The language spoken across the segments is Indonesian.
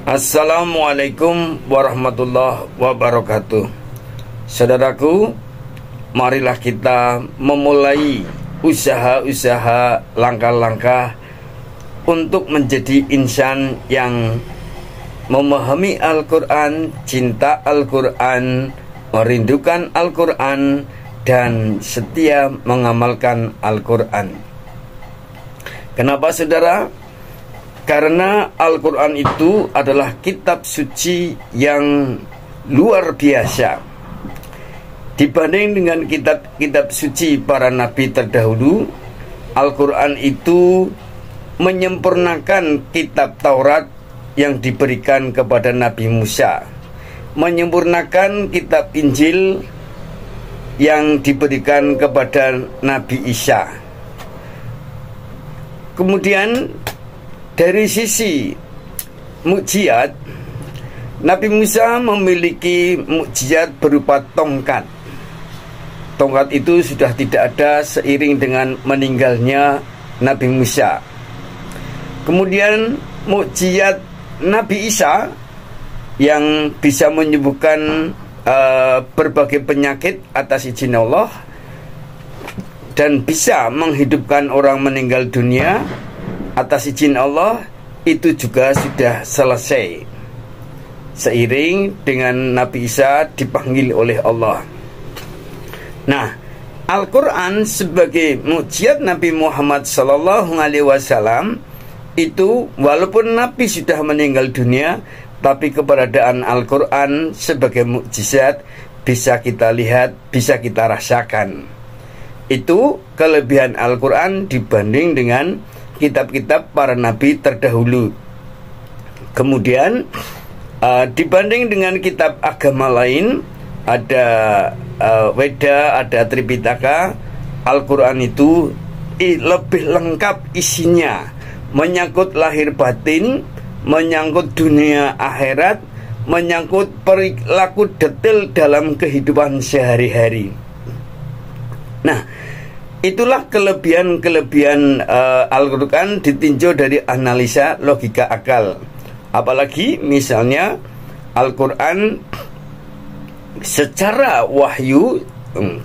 Assalamualaikum warahmatullahi wabarakatuh. Saudaraku, marilah kita memulai usaha-usaha langkah-langkah untuk menjadi insan yang memahami Al-Quran, cinta Al-Quran, merindukan Al-Quran, dan setia mengamalkan Al-Quran. Kenapa, saudara? Karena Al-Quran itu adalah kitab suci yang luar biasa. Dibanding dengan kitab-kitab suci para nabi terdahulu, Al-Quran itu menyempurnakan kitab Taurat yang diberikan kepada Nabi Musa, menyempurnakan kitab Injil yang diberikan kepada Nabi Isa. Kemudian dari sisi mukjizat, Nabi Musa memiliki mukjizat berupa tongkat. Tongkat itu sudah tidak ada seiring dengan meninggalnya Nabi Musa. Kemudian mukjizat Nabi Isa yang bisa menyembuhkan berbagai penyakit atas izin Allah dan bisa menghidupkan orang meninggal dunia atas izin Allah, itu juga sudah selesai seiring dengan Nabi Isa dipanggil oleh Allah. Nah, Al-Quran sebagai mukjizat Nabi Muhammad SAW itu, walaupun Nabi sudah meninggal dunia, tapi keberadaan Al-Quran sebagai mukjizat bisa kita lihat, bisa kita rasakan. Itu kelebihan Al-Quran dibanding dengan kitab-kitab para nabi terdahulu. Kemudian dibanding dengan kitab agama lain, ada Weda, ada Tripitaka, Al-Quran itu lebih lengkap isinya, menyangkut lahir batin, menyangkut dunia akhirat, menyangkut perilaku detail dalam kehidupan sehari-hari. Nah, itulah kelebihan-kelebihan Al-Quran ditinjau dari analisa logika akal. Apalagi misalnya Al-Quran secara wahyu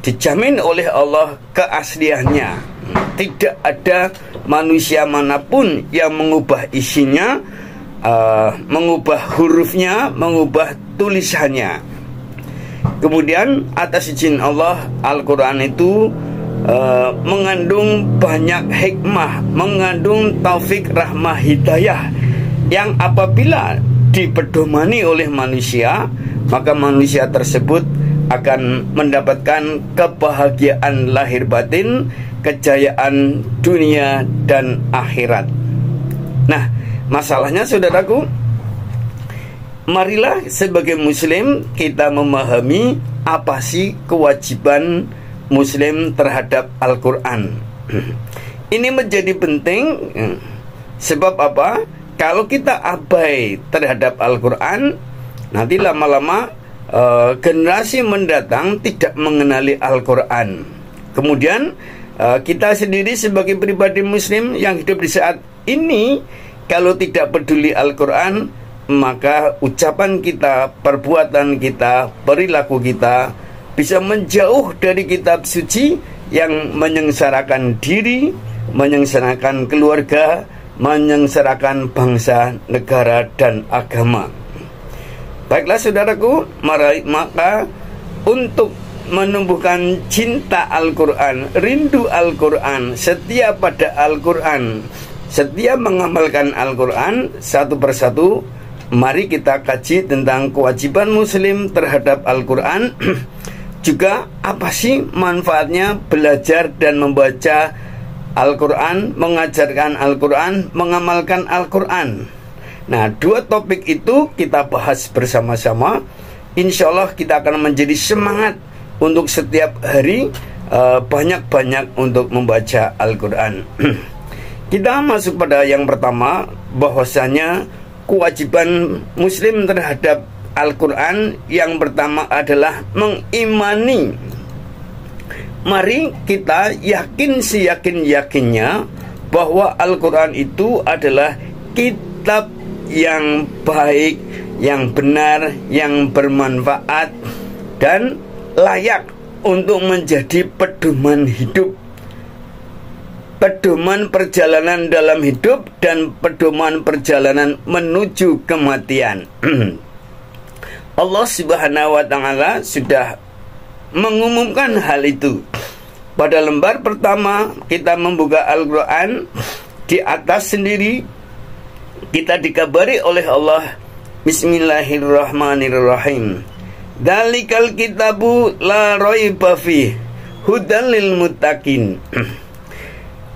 dijamin oleh Allah keasliannya. Tidak ada manusia manapun yang mengubah isinya, mengubah hurufnya, mengubah tulisannya. Kemudian atas izin Allah, Al-Quran itu mengandung banyak hikmah, mengandung taufik, rahmah, hidayah, yang apabila dipedomani oleh manusia, maka manusia tersebut akan mendapatkan kebahagiaan lahir batin, kejayaan dunia dan akhirat. Nah, masalahnya, saudaraku, marilah sebagai muslim kita memahami apa sih kewajiban Muslim terhadap Al-Quran. Ini menjadi penting. Sebab apa? Kalau kita abai terhadap Al-Quran, nanti lama-lama generasi mendatang tidak mengenali Al-Quran. Kemudian kita sendiri sebagai pribadi Muslim yang hidup di saat ini, kalau tidak peduli Al-Quran, maka ucapan kita, perbuatan kita, perilaku kita bisa menjauh dari kitab suci yang menyengsarakan diri, menyengsarakan keluarga, menyengsarakan bangsa, negara, dan agama. Baiklah, saudaraku, maka untuk menumbuhkan cinta Al-Quran, rindu Al-Quran, setia pada Al-Quran, setia mengamalkan Al-Quran, satu persatu, mari kita kaji tentang kewajiban Muslim terhadap Al-Quran. Juga apa sih manfaatnya belajar dan membaca Al-Quran, mengajarkan Al-Quran, mengamalkan Al-Quran. Nah, dua topik itu kita bahas bersama-sama. Insya Allah kita akan menjadi semangat untuk setiap hari banyak-banyak untuk membaca Al-Quran. Kita masuk pada yang pertama, bahwasanya kewajiban Muslim terhadap Al-Quran yang pertama adalah mengimani. Mari kita yakin seyakin-yakinnya bahwa Al-Quran itu adalah kitab yang baik, yang benar, yang bermanfaat, dan layak untuk menjadi pedoman hidup, pedoman perjalanan dalam hidup, dan pedoman perjalanan menuju kematian. Allah Subhanahu wa Ta'ala sudah mengumumkan hal itu. Pada lembar pertama kita membuka Al-Quran, di atas sendiri kita dikabari oleh Allah, Bismillahirrahmanirrahim. Dzalikal kitabu la raiba fih hudal lil muttaqin.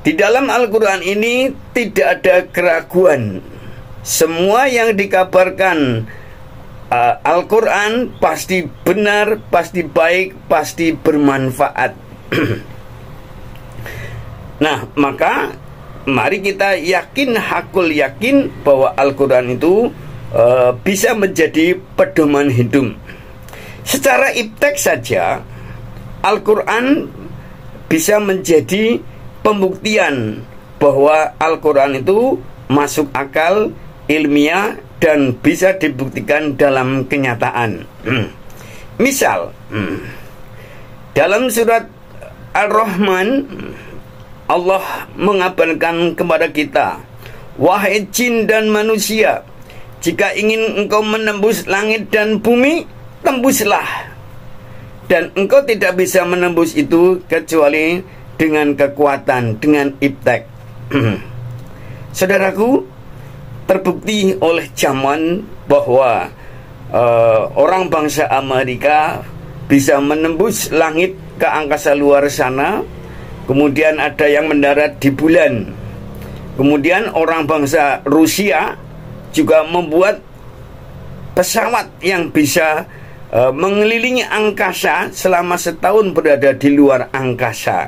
Di dalam Al-Quran ini tidak ada keraguan. Semua yang dikabarkan Al-Quran pasti benar, pasti baik, pasti bermanfaat. Nah, maka mari kita yakin, hakul yakin bahwa Al-Quran itu bisa menjadi pedoman hidup. Secara iptek saja Al-Quran bisa menjadi pembuktian bahwa Al-Quran itu masuk akal, ilmiah, dan bisa dibuktikan dalam kenyataan. Misal, dalam surat Ar-Rahman, Allah mengabarkan kepada kita, wahai jin dan manusia, jika ingin engkau menembus langit dan bumi, tembuslah. Dan engkau tidak bisa menembus itu kecuali dengan kekuatan, dengan iptek. Saudaraku, terbukti oleh zaman bahwa orang bangsa Amerika bisa menembus langit ke angkasa luar sana. Kemudian ada yang mendarat di bulan. Kemudian orang bangsa Rusia juga membuat pesawat yang bisa mengelilingi angkasa selama setahun berada di luar angkasa.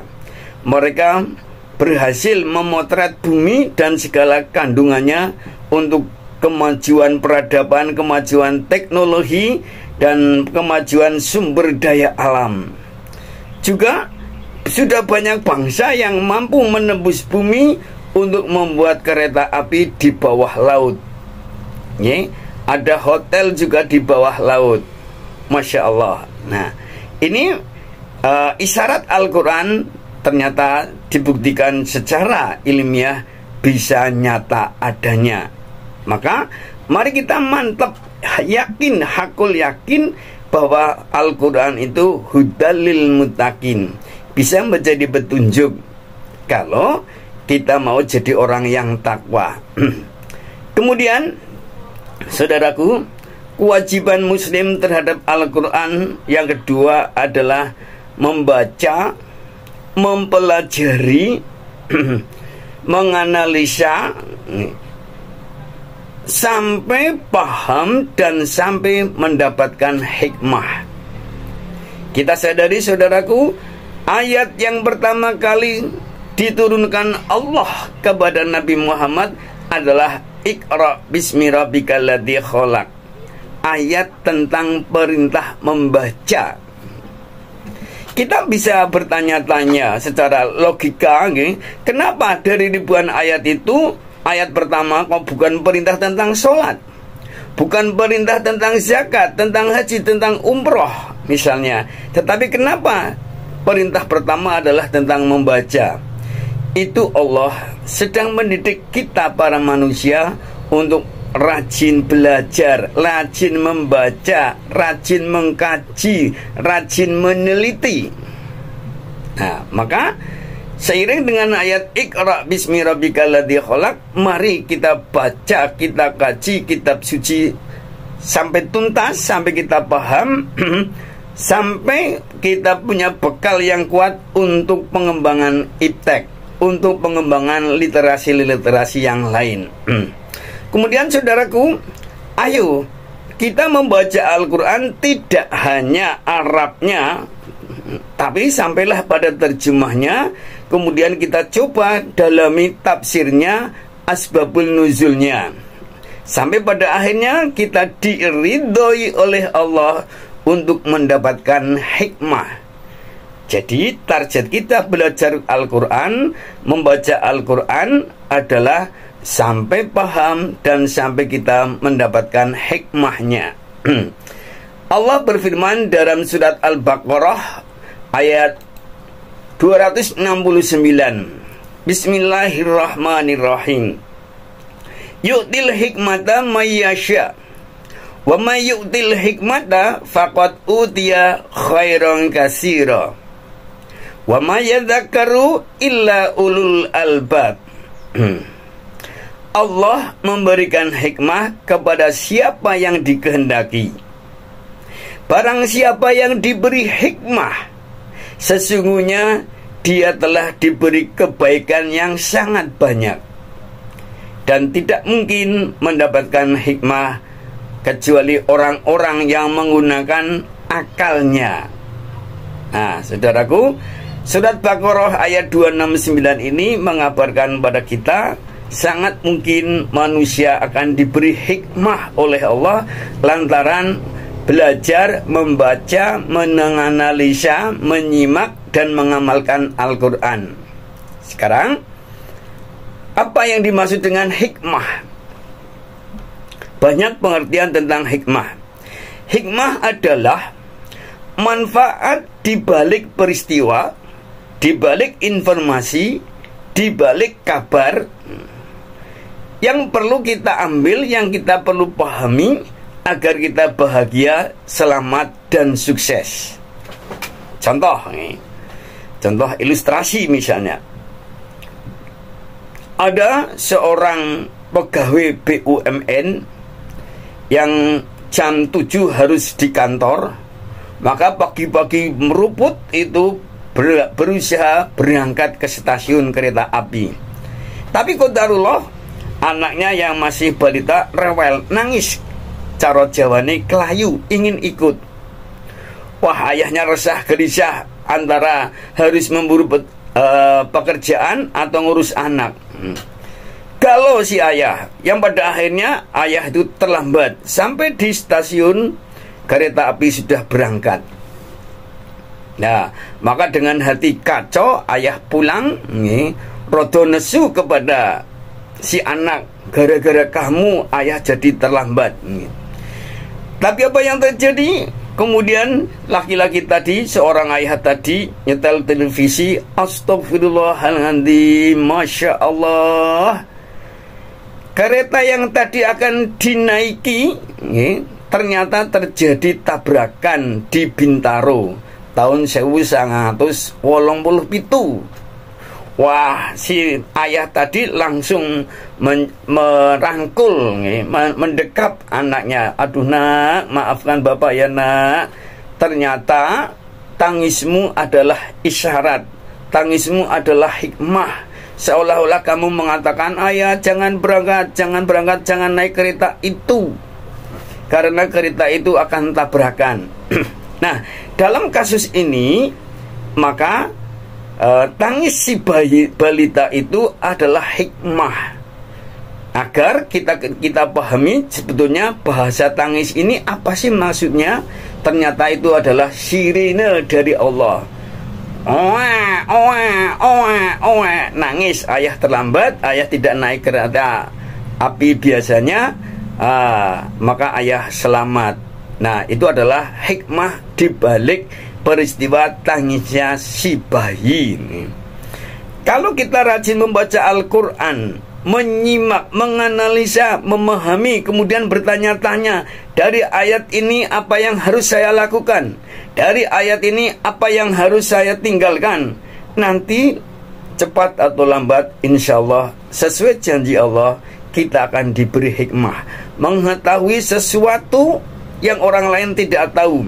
Mereka berhasil memotret bumi dan segala kandungannya untuk kemajuan peradaban, kemajuan teknologi, dan kemajuan sumber daya alam. Juga sudah banyak bangsa yang mampu menembus bumi untuk membuat kereta api di bawah laut. Ada hotel juga di bawah laut. Masya Allah. Nah, ini isyarat Al-Quran ternyata dibuktikan secara ilmiah bisa nyata adanya. Maka mari kita mantap, yakin, hakul yakin bahwa Al-Quran itu hudalil muttaqin, bisa menjadi petunjuk kalau kita mau jadi orang yang takwa. Kemudian, saudaraku, kewajiban muslim terhadap Al-Quran yang kedua adalah membaca, mempelajari, menganalisa sampai paham dan sampai mendapatkan hikmah. Kita sadari, saudaraku, ayat yang pertama kali diturunkan Allah kepada Nabi Muhammad adalah Iqra bismi rabbikal ladzi khalaq. Ayat tentang perintah membaca. Kita bisa bertanya-tanya secara logika, kenapa dari ribuan ayat itu ayat pertama kok bukan perintah tentang sholat, bukan perintah tentang zakat, tentang haji, tentang umroh misalnya, tetapi kenapa perintah pertama adalah tentang membaca? Itu Allah sedang mendidik kita para manusia untuk rajin belajar, rajin membaca, rajin mengkaji, rajin meneliti. Nah, maka seiring dengan ayat Iqra bismi rabbikal ladzi khalaq, mari kita baca, kita kaji kitab suci sampai tuntas, sampai kita paham, sampai kita punya bekal yang kuat untuk pengembangan iptek, untuk pengembangan literasi-literasi yang lain. Kemudian saudaraku, ayo kita membaca Al-Quran tidak hanya Arabnya, tapi sampailah pada terjemahnya. Kemudian kita coba dalami tafsirnya, asbabul nuzulnya, sampai pada akhirnya kita diridhoi oleh Allah untuk mendapatkan hikmah. Jadi target kita belajar Al-Quran, membaca Al-Quran adalah sampai paham dan sampai kita mendapatkan hikmahnya. Allah berfirman dalam surat Al-Baqarah ayat 269. Bismillahirrahmanirrahim. Yu'til hikmata may yasha wa may yu'til hikmata faqad utiya khairan katsira wa may yadhakkaru illa ulul albab. Allah memberikan hikmah kepada siapa yang dikehendaki. Barang siapa yang diberi hikmah, sesungguhnya dia telah diberi kebaikan yang sangat banyak. Dan tidak mungkin mendapatkan hikmah kecuali orang-orang yang menggunakan akalnya. Nah, saudaraku, surat Baqarah ayat 269 ini mengabarkan kepada kita sangat mungkin manusia akan diberi hikmah oleh Allah lantaran belajar, membaca, menganalisa, menyimak, dan mengamalkan Al-Quran. Sekarang, apa yang dimaksud dengan hikmah? Banyak pengertian tentang hikmah. Hikmah adalah manfaat di balik peristiwa, di balik informasi, di balik kabar yang perlu kita ambil, yang kita perlu pahami agar kita bahagia, selamat, dan sukses. Contoh ilustrasi misalnya. Ada seorang pegawai BUMN yang jam 7 harus di kantor, maka pagi-pagi meruput itu berusaha berangkat ke stasiun kereta api. Tapi qadarullah, anaknya yang masih balita rewel, nangis. Cara Jawane kelayu, ingin ikut. Wah, ayahnya resah gelisah antara harus memburu pekerjaan atau ngurus anak. Kalau si ayah, yang pada akhirnya ayah itu terlambat sampai di stasiun kereta api sudah berangkat. Nah, maka dengan hati kacau ayah pulang, rodo nesu kepada si anak, gara-gara kamu ayah jadi terlambat. Tapi apa yang terjadi? Kemudian laki-laki tadi, seorang ayah tadi, nyetel televisi, astagfirullahaladzim, Masya Allah, kereta yang tadi akan dinaiki ternyata terjadi tabrakan di Bintaro tahun 1987. Wah, si ayah tadi langsung merangkul, mendekap anaknya. Aduh nak, maafkan bapak ya nak. Ternyata tangismu adalah isyarat, tangismu adalah hikmah. Seolah-olah kamu mengatakan, ayah jangan berangkat, jangan naik kereta itu, karena kereta itu akan tabrakan. Nah, dalam kasus ini maka tangis si balita itu adalah hikmah agar kita pahami sebetulnya bahasa tangis ini apa sih maksudnya. Ternyata itu adalah sirine dari Allah. Nangis, ayah terlambat, ayah tidak naik kereta api biasanya, maka ayah selamat. Nah, itu adalah hikmah di balik peristiwa tangisnya si bayi ini. Kalau kita rajin membaca Al-Quran, menyimak, menganalisa, memahami, kemudian bertanya-tanya, dari ayat ini apa yang harus saya lakukan, dari ayat ini apa yang harus saya tinggalkan, nanti cepat atau lambat insya Allah sesuai janji Allah kita akan diberi hikmah, mengetahui sesuatu yang orang lain tidak tahu.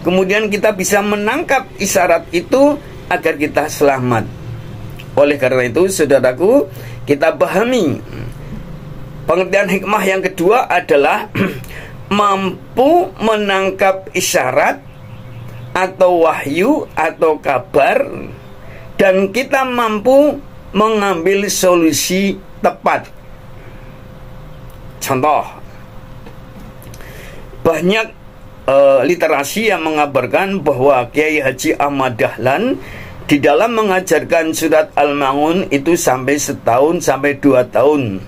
Kemudian kita bisa menangkap isyarat itu agar kita selamat. Oleh karena itu, saudaraku, kita pahami pengertian hikmah yang kedua adalah mampu menangkap isyarat atau wahyu atau kabar, dan kita mampu mengambil solusi tepat. Contoh, banyak literasi yang mengabarkan bahwa Kiai Haji Ahmad Dahlan di dalam mengajarkan surat Al-Ma'un itu sampai 1 sampai 2 tahun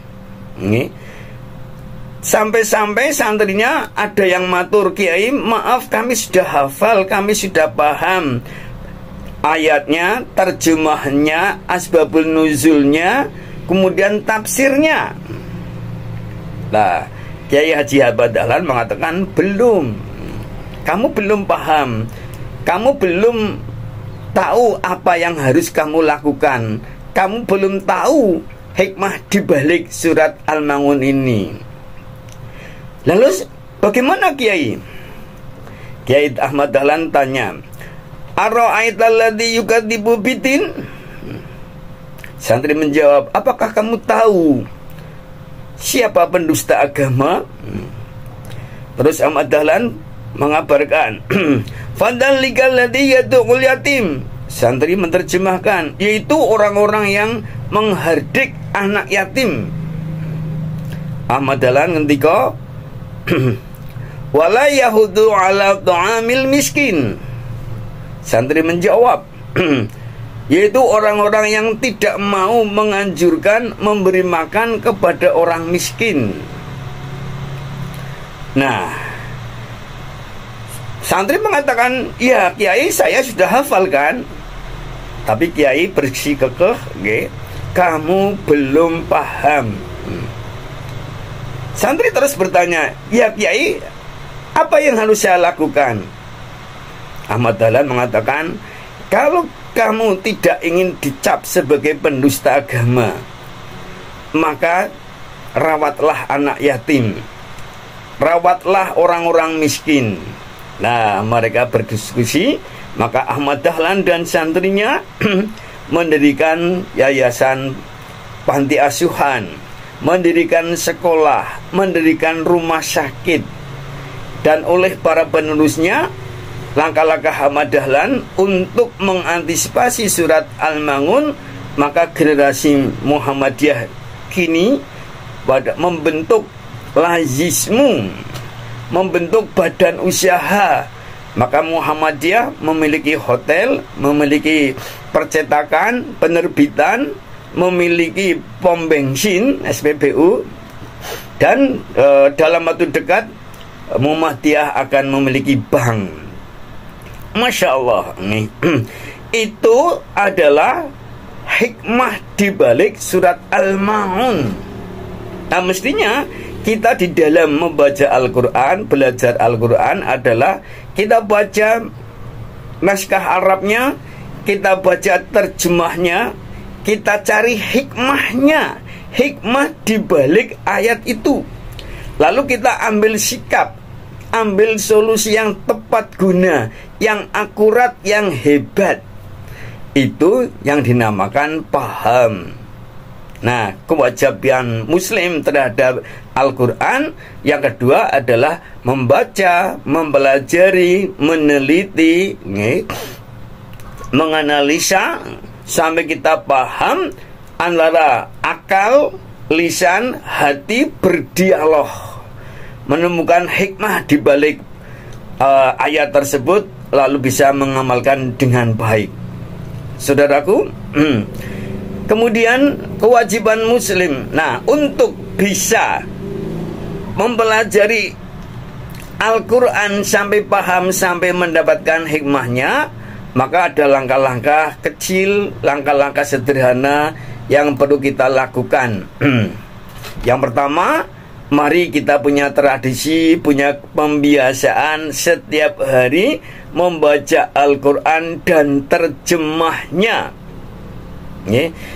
Nggih. Sampai-sampai santrinya ada yang matur, "Kiai, maaf kami sudah hafal, kami sudah paham ayatnya, terjemahnya, asbabul nuzulnya, kemudian tafsirnya." Nah, Kiai Haji Ahmad Dahlan mengatakan, "Belum. Kamu belum paham. Kamu belum tahu apa yang harus kamu lakukan. Kamu belum tahu hikmah dibalik surat Al-Ma'un ini." Lalu bagaimana Kiai? Kiai Ahmad Dahlan tanya, "Ara'aital ladzi yukadzibu bidin?" Santri menjawab, "Apakah kamu tahu siapa pendusta agama?" Terus Ahmad Dahlan mengabarkan, "Fadzalikal ladzi yad'ul yatim." Santri menerjemahkan, yaitu orang-orang yang menghardik anak yatim. Ahmad Dahlan ngendika, "Wala yahudu ala ta'amil miskin." Santri menjawab, yaitu orang-orang yang tidak mau menganjurkan memberi makan kepada orang miskin. Nah, santri mengatakan, "Ya Kiai, saya sudah hafal kan?" Tapi Kiai bersikeras, "Kamu belum paham." Santri terus bertanya, "Ya Kiai, apa yang harus saya lakukan?" Ahmad Dahlan mengatakan, "Kalau kamu tidak ingin dicap sebagai pendusta agama, maka rawatlah anak yatim, rawatlah orang-orang miskin." Nah, mereka berdiskusi, maka Ahmad Dahlan dan santrinya mendirikan yayasan panti asuhan, mendirikan sekolah, mendirikan rumah sakit. Dan oleh para penerusnya, langkah-langkah Ahmad Dahlan untuk mengantisipasi surat Al-Ma'un, maka generasi Muhammadiyah kini membentuk lazismu, membentuk badan usaha. Maka Muhammadiyah memiliki hotel, memiliki percetakan, penerbitan, memiliki pom bensin SPBU, dan dalam waktu dekat Muhammadiyah akan memiliki bank. Masya Allah. Itu adalah hikmah dibalik surat Al-Ma'un. Nah, mestinya kita di dalam membaca Al-Quran, belajar Al-Quran adalah kita baca naskah Arabnya, kita baca terjemahnya, kita cari hikmahnya, hikmah dibalik ayat itu. Lalu kita ambil sikap, ambil solusi yang tepat guna, yang akurat, yang hebat. Itu yang dinamakan paham. Nah, kewajiban Muslim terhadap Al-Quran yang kedua adalah membaca, mempelajari, meneliti, menganalisa sampai kita paham antara akal, lisan, hati berdialog, menemukan hikmah di balik ayat tersebut, lalu bisa mengamalkan dengan baik. Saudaraku, kemudian kewajiban Muslim. Nah, untuk bisa mempelajari Al-Quran sampai paham, sampai mendapatkan hikmahnya, maka ada langkah-langkah kecil, langkah-langkah sederhana yang perlu kita lakukan. Yang pertama, mari kita punya tradisi, punya pembiasaan setiap hari membaca Al-Quran dan terjemahnya.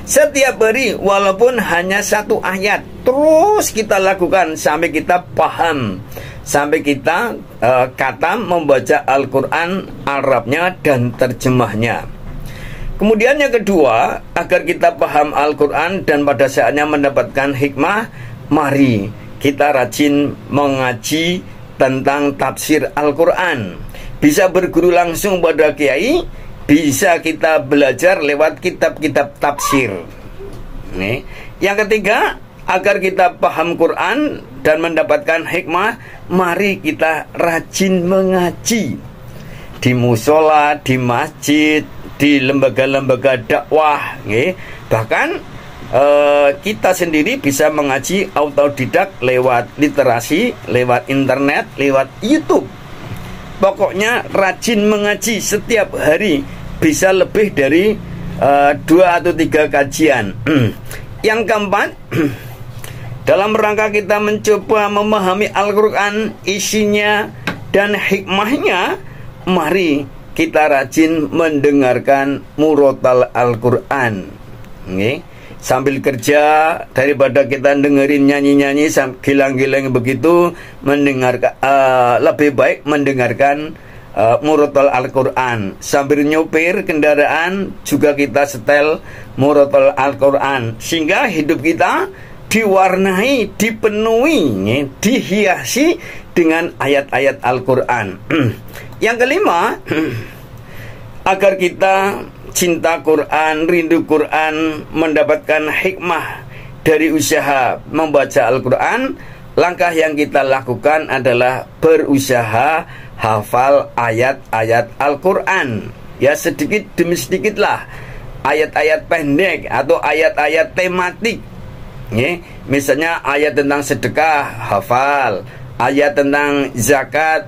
Setiap hari, walaupun hanya satu ayat, terus kita lakukan sampai kita paham, sampai kita khatam membaca Al-Quran Arabnya dan terjemahnya. Kemudian yang kedua, agar kita paham Al-Quran dan pada saatnya mendapatkan hikmah, mari kita rajin mengaji tentang tafsir Al-Quran. Bisa berguru langsung pada kiai, bisa kita belajar lewat kitab-kitab tafsir. Nih. Yang ketiga, agar kita paham Quran dan mendapatkan hikmah, mari kita rajin mengaji di musola, di masjid, di lembaga-lembaga dakwah. Nih. Bahkan kita sendiri bisa mengaji autodidak lewat literasi, lewat internet, lewat YouTube. Pokoknya rajin mengaji setiap hari, bisa lebih dari 2 atau 3 kajian. Yang keempat, dalam rangka kita mencoba memahami Al-Quran, isinya dan hikmahnya, mari kita rajin mendengarkan murotal Al-Quran. Sambil kerja, daripada kita dengerin nyanyi-nyanyi gilang-gilang begitu, lebih baik mendengarkan murotal Al-Quran. Sambil nyopir kendaraan juga kita setel murotal Al-Quran, sehingga hidup kita diwarnai, dipenuhi, dihiasi dengan ayat-ayat Al-Quran. Yang kelima, agar kita cinta Quran, rindu Quran, mendapatkan hikmah dari usaha membaca Al-Quran, langkah yang kita lakukan adalah berusaha hafal ayat-ayat Al-Quran. Ya, sedikit demi sedikitlah, ayat-ayat pendek atau ayat-ayat tematik. Misalnya ayat tentang sedekah, hafal. Ayat tentang zakat,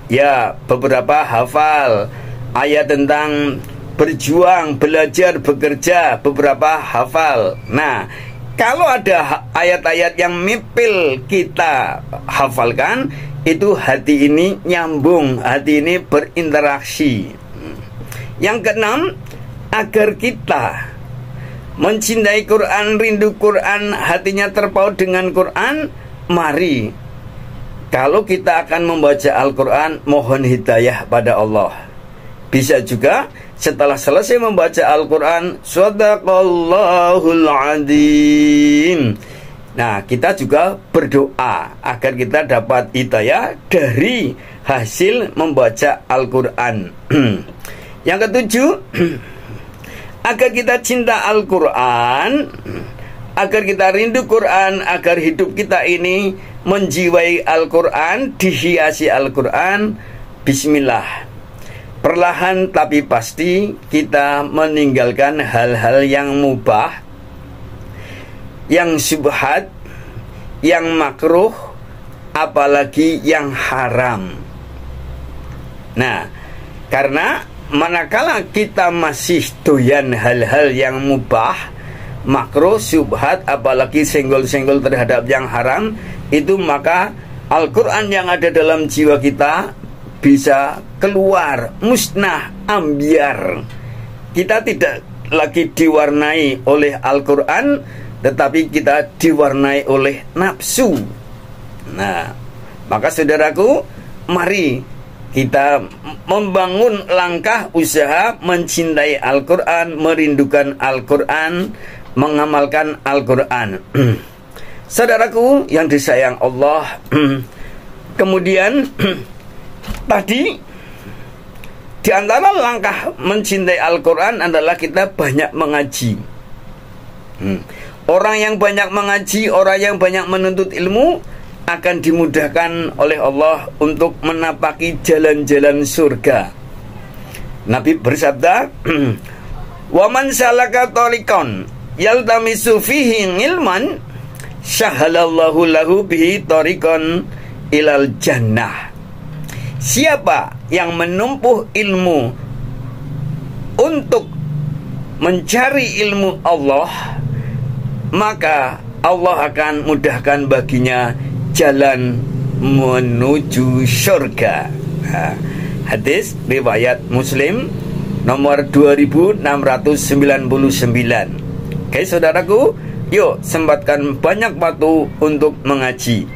ya beberapa hafal. Ayat tentang berjuang, belajar, bekerja, beberapa hafal. Nah, kalau ada ayat-ayat yang mipil kita hafalkan, itu hati ini nyambung, hati ini berinteraksi. Yang keenam, agar kita mencintai Quran, rindu Quran, hatinya terpaut dengan Quran, mari, kalau kita akan membaca Al-Quran, mohon hidayah pada Allah. Bisa juga setelah selesai membaca Al-Quran, Shadaqallahul Adzim. Nah, kita juga berdoa agar kita dapat hidayah dari hasil membaca Al-Quran. Yang ketujuh, agar kita cinta Al-Quran, agar kita rindu Quran, agar hidup kita ini menjiwai Al-Quran, dihiasi Al-Quran. Bismillah, perlahan tapi pasti kita meninggalkan hal-hal yang mubah, yang syubhat, yang makruh, apalagi yang haram. Nah, karena manakala kita masih doyan hal-hal yang mubah, makruh, syubhat, apalagi senggol-senggol terhadap yang haram, itu maka Al-Quran yang ada dalam jiwa kita bisa keluar, musnah, ambiar. Kita tidak lagi diwarnai oleh Al-Quran, tetapi kita diwarnai oleh nafsu. Nah, maka saudaraku, mari kita membangun langkah usaha mencintai Al-Quran, merindukan Al-Quran, mengamalkan Al-Quran. Saudaraku yang disayang Allah, kemudian tadi di antara langkah mencintai Al-Quran adalah kita banyak mengaji. Orang yang banyak mengaji, orang yang banyak menuntut ilmu, akan dimudahkan oleh Allah untuk menapaki jalan-jalan surga. Nabi bersabda, "Wa man salaka tariqan yaltamisu fihi ilman, syahalallahu lahu bihi tariqan ilal jannah." Siapa yang menempuh ilmu untuk mencari ilmu Allah, maka Allah akan mudahkan baginya jalan menuju surga. Hadis riwayat Muslim nomor 2699. Oke, saudaraku, yuk sempatkan banyak waktu untuk mengaji.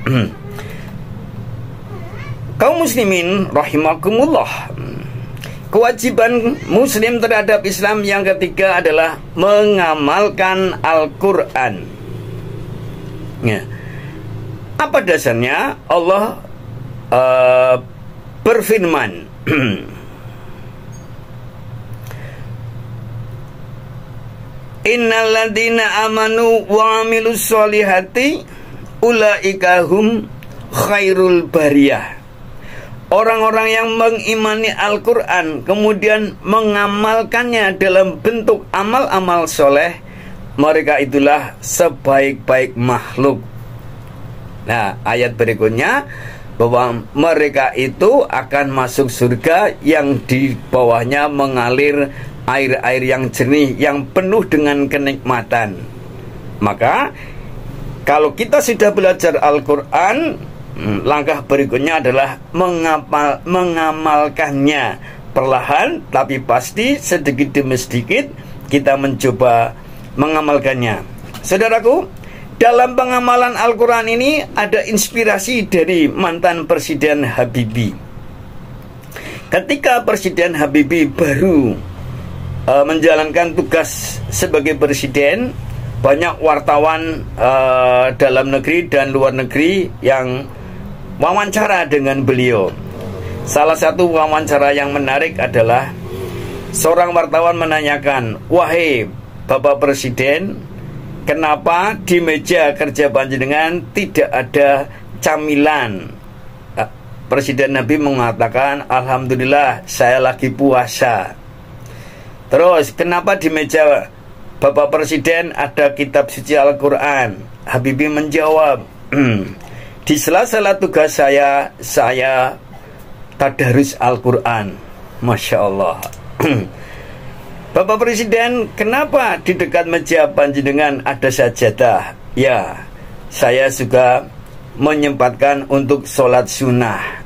Kaum muslimin rahimakumullah, kewajiban muslim terhadap Islam yang ketiga adalah mengamalkan Al-Quran. Ya. Apa dasarnya? Allah berfirman, "Innalladzina amanu wa amilus solihati ulaika hum khairul bariyah." Orang-orang yang mengimani Al-Quran kemudian mengamalkannya dalam bentuk amal-amal soleh, mereka itulah sebaik-baik makhluk. Nah, ayat berikutnya bahwa mereka itu akan masuk surga yang di bawahnya mengalir air-air yang jernih, yang penuh dengan kenikmatan. Maka kalau kita sudah belajar Al-Quran, langkah berikutnya adalah mengamalkannya perlahan tapi pasti, sedikit demi sedikit kita mencoba mengamalkannya. Saudaraku, dalam pengamalan Al-Quran ini ada inspirasi dari mantan Presiden Habibie. Ketika Presiden Habibie baru menjalankan tugas sebagai presiden, banyak wartawan dalam negeri dan luar negeri yang wawancara dengan beliau. Salah satu wawancara yang menarik adalah seorang wartawan menanyakan, "Wahai Bapak Presiden, kenapa di meja kerja panjenengan tidak ada camilan?" Presiden Nabi mengatakan, "Alhamdulillah, saya lagi puasa." Terus, "Kenapa di meja Bapak Presiden ada kitab suci Al-Quran?" Habibie menjawab, "Di sela-sela tugas saya tadarus Al-Quran." Masya Allah. "Bapak Presiden, kenapa di dekat meja panjenengan ada sajadah?" "Ya, saya juga menyempatkan untuk sholat sunnah."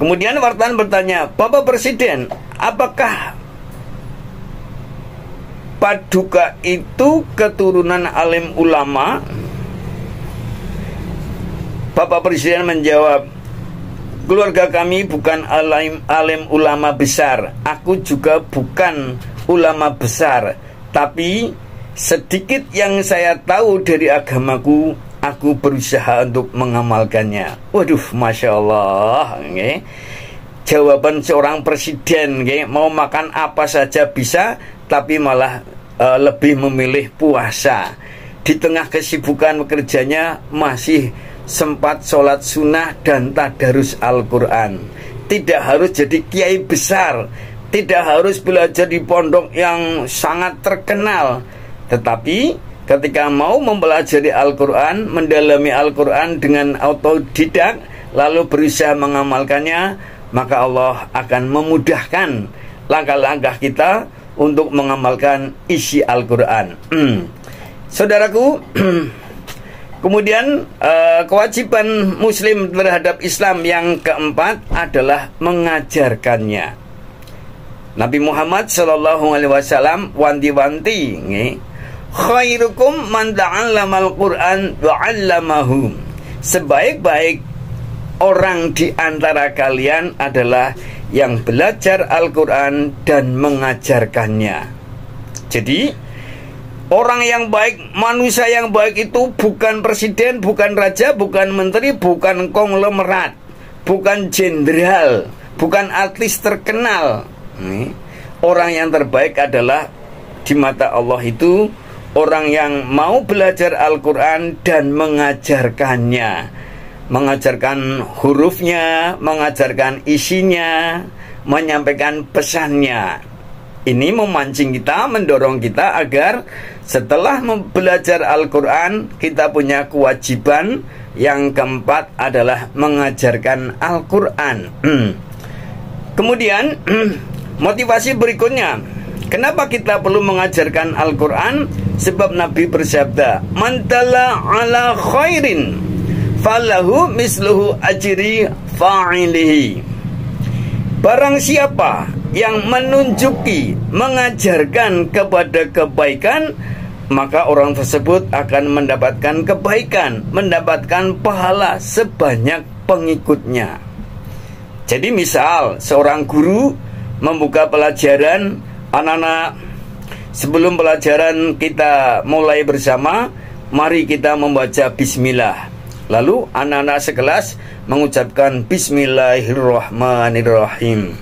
Kemudian wartawan bertanya, "Bapak Presiden, apakah Paduka itu keturunan alim ulama?" Bapak Presiden menjawab, "Keluarga kami bukan alim ulama besar. Aku juga bukan ulama besar. Tapi sedikit yang saya tahu dari agamaku, aku berusaha untuk mengamalkannya." Waduh, Masya Allah. Jawaban seorang presiden, mau makan apa saja bisa, tapi malah lebih memilih puasa. Di tengah kesibukan kerjanya masih sempat sholat sunnah dan tadarus Al-Quran. Tidak harus jadi kiai besar, tidak harus belajar di pondok yang sangat terkenal, tetapi ketika mau mempelajari Al-Quran, mendalami Al-Quran dengan autodidak, lalu berusaha mengamalkannya, maka Allah akan memudahkan langkah-langkah kita untuk mengamalkan isi Al-Quran. Saudaraku, kemudian kewajiban Muslim terhadap Islam yang keempat adalah mengajarkannya. Nabi Muhammad SAW wanti-wanti, "Khairukum man ta'allamal Qur'an wa 'allamahu." Sebaik-baik orang di antara kalian adalah yang belajar Al-Quran dan mengajarkannya. Jadi orang yang baik, manusia yang baik itu bukan presiden, bukan raja, bukan menteri, bukan konglomerat, bukan jenderal, bukan artis terkenal. Orang yang terbaik adalah di mata Allah itu orang yang mau belajar Al-Quran dan mengajarkannya, mengajarkan hurufnya, mengajarkan isinya, menyampaikan pesannya. Ini memancing kita, mendorong kita agar setelah belajar Al-Quran, kita punya kewajiban yang keempat adalah mengajarkan Al-Quran. Kemudian motivasi berikutnya, kenapa kita perlu mengajarkan Al-Quran? Sebab Nabi bersabda, "Man dalla ala khairin falahu misluhu ajri fa'ilihi." Barang siapa yang menunjuki, mengajarkan kepada kebaikan, maka orang tersebut akan mendapatkan kebaikan, mendapatkan pahala sebanyak pengikutnya. Jadi misal seorang guru membuka pelajaran, anak-anak, sebelum pelajaran kita mulai bersama, mari kita membaca bismillah. Lalu anak-anak sekelas mengucapkan Bismillahirrahmanirrahim.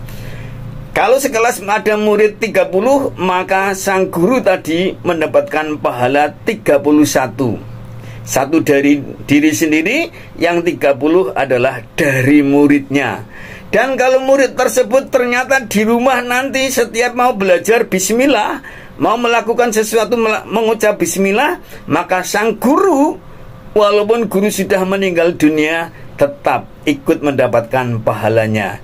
Kalau sekelas ada murid 30, maka sang guru tadi mendapatkan pahala 31. Satu dari diri sendiri, yang 30 adalah dari muridnya. Dan kalau murid tersebut ternyata di rumah nanti setiap mau belajar bismillah, mau melakukan sesuatu, mengucap bismillah, maka sang guru, walaupun guru sudah meninggal dunia, tetap ikut mendapatkan pahalanya.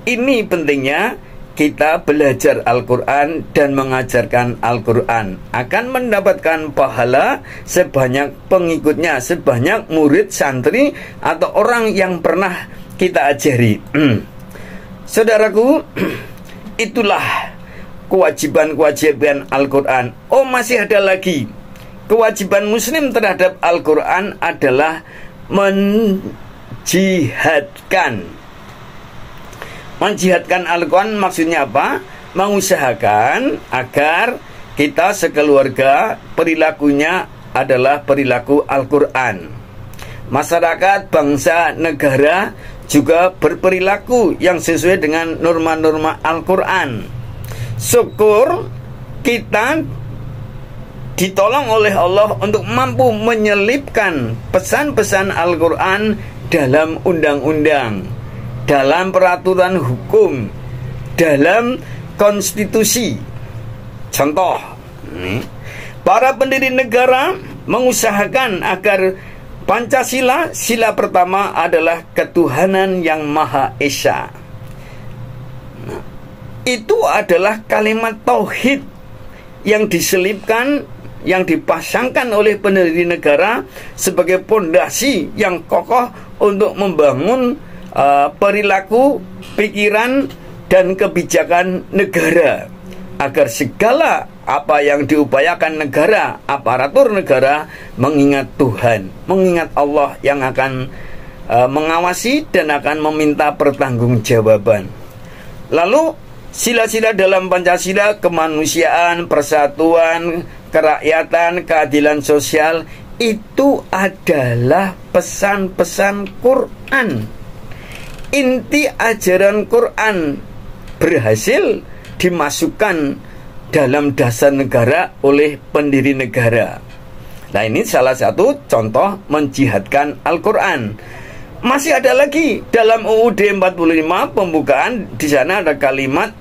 Ini pentingnya kita belajar Al-Quran dan mengajarkan Al-Quran, akan mendapatkan pahala sebanyak pengikutnya, sebanyak murid, santri, atau orang yang pernah kita ajari. Saudaraku, itulah kewajiban-kewajiban Al-Quran. Oh, masih ada lagi. Kewajiban muslim terhadap Al-Quran adalah menjihadkan. Menjihadkan Al-Quran maksudnya apa? Mengusahakan agar kita sekeluarga perilakunya adalah perilaku Al-Quran. Masyarakat, bangsa, negara juga berperilaku yang sesuai dengan norma-norma Al-Quran. Syukur kita ditolong oleh Allah untuk mampu menyelipkan pesan-pesan Al-Quran dalam undang-undang, dalam peraturan hukum, dalam konstitusi. Contoh, para pendiri negara mengusahakan agar Pancasila, sila pertama adalah ketuhanan yang Maha Esa. Itu adalah kalimat tauhid yang diselipkan, yang dipasangkan oleh pendiri negara sebagai pondasi yang kokoh untuk membangun perilaku, pikiran, dan kebijakan negara, agar segala apa yang diupayakan negara, aparatur negara, mengingat Tuhan, mengingat Allah yang akan mengawasi dan akan meminta pertanggungjawaban. Lalu sila-sila dalam Pancasila, kemanusiaan, persatuan, kerakyatan, keadilan sosial, itu adalah pesan-pesan Quran. Inti ajaran Quran berhasil dimasukkan dalam dasar negara oleh pendiri negara. Nah, ini salah satu contoh menjihadkan Al-Quran. Masih ada lagi dalam UUD 45 pembukaan, di sana ada kalimat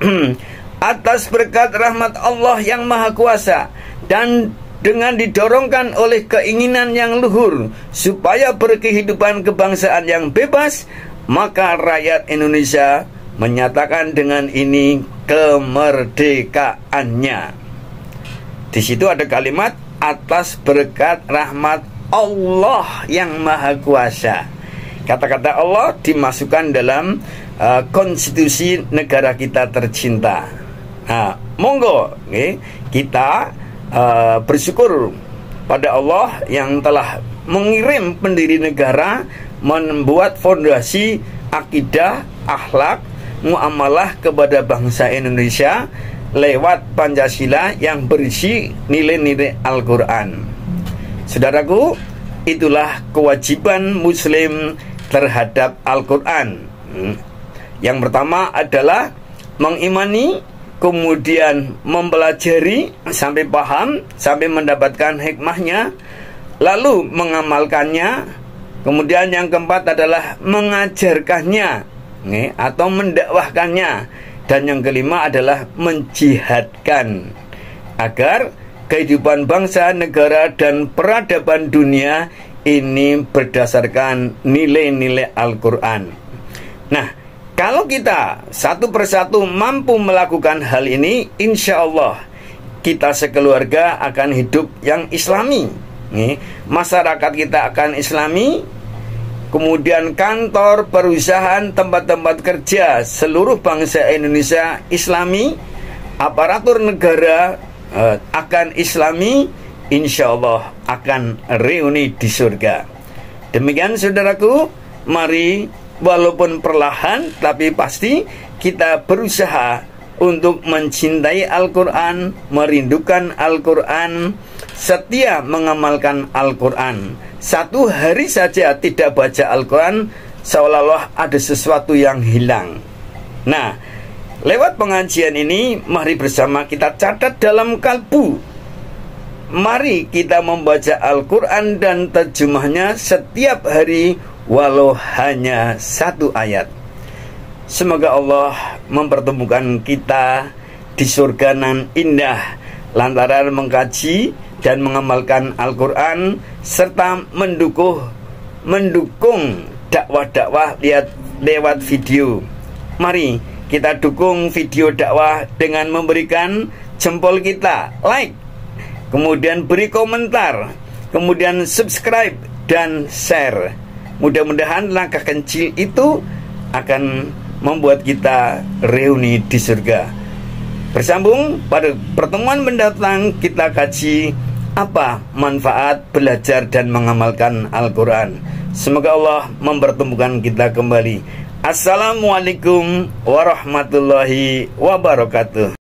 atas berkat rahmat Allah yang Maha Kuasa dan dengan didorongkan oleh keinginan yang luhur supaya berkehidupan kebangsaan yang bebas, maka rakyat Indonesia menyatakan dengan ini kemerdekaannya. Di situ ada kalimat atas berkat rahmat Allah yang Maha Kuasa. Kata-kata Allah dimasukkan dalam konstitusi negara kita tercinta. Nah, monggo kita bersyukur pada Allah yang telah mengirim pendiri negara, membuat fondasi akidah, akhlak, muamalah kepada bangsa Indonesia lewat Pancasila yang berisi nilai-nilai Al-Quran. Saudaraku, itulah kewajiban muslim terhadap Al-Quran. Yang pertama adalah mengimani, kemudian mempelajari sampai paham, sampai mendapatkan hikmahnya, lalu mengamalkannya. Kemudian yang keempat adalah mengajarkannya atau mendakwahkannya. Dan yang kelima adalah menjihadkan agar kehidupan bangsa, negara, dan peradaban dunia ini berdasarkan nilai-nilai Al-Quran. Nah, kalau kita satu persatu mampu melakukan hal ini, insya Allah kita sekeluarga akan hidup yang Islami. Masyarakat kita akan Islami. Kemudian kantor, perusahaan, tempat-tempat kerja seluruh bangsa Indonesia Islami. Aparatur negara akan Islami. Insya Allah akan reuni di surga. Demikian saudaraku, mari walaupun perlahan tapi pasti kita berusaha untuk mencintai Al-Quran, merindukan Al-Quran, setia mengamalkan Al-Quran. Satu hari saja tidak baca Al-Quran, seolah-olah ada sesuatu yang hilang. Nah, lewat pengajian ini, mari bersama kita catat dalam kalbu. Mari kita membaca Al-Quran dan terjemahnya setiap hari, walau hanya satu ayat. Semoga Allah mempertemukan kita di surga nan indah lantaran mengkaji dan mengamalkan Al-Quran serta mendukung dakwah-dakwah lewat video. Mari kita dukung video dakwah dengan memberikan jempol kita, like, kemudian beri komentar, kemudian subscribe dan share. Mudah-mudahan langkah kecil itu akan membuat kita reuni di surga. Bersambung pada pertemuan mendatang, kita kaji apa manfaat belajar dan mengamalkan Al-Quran. Semoga Allah mempertemukan kita kembali. Assalamualaikum warahmatullahi wabarakatuh.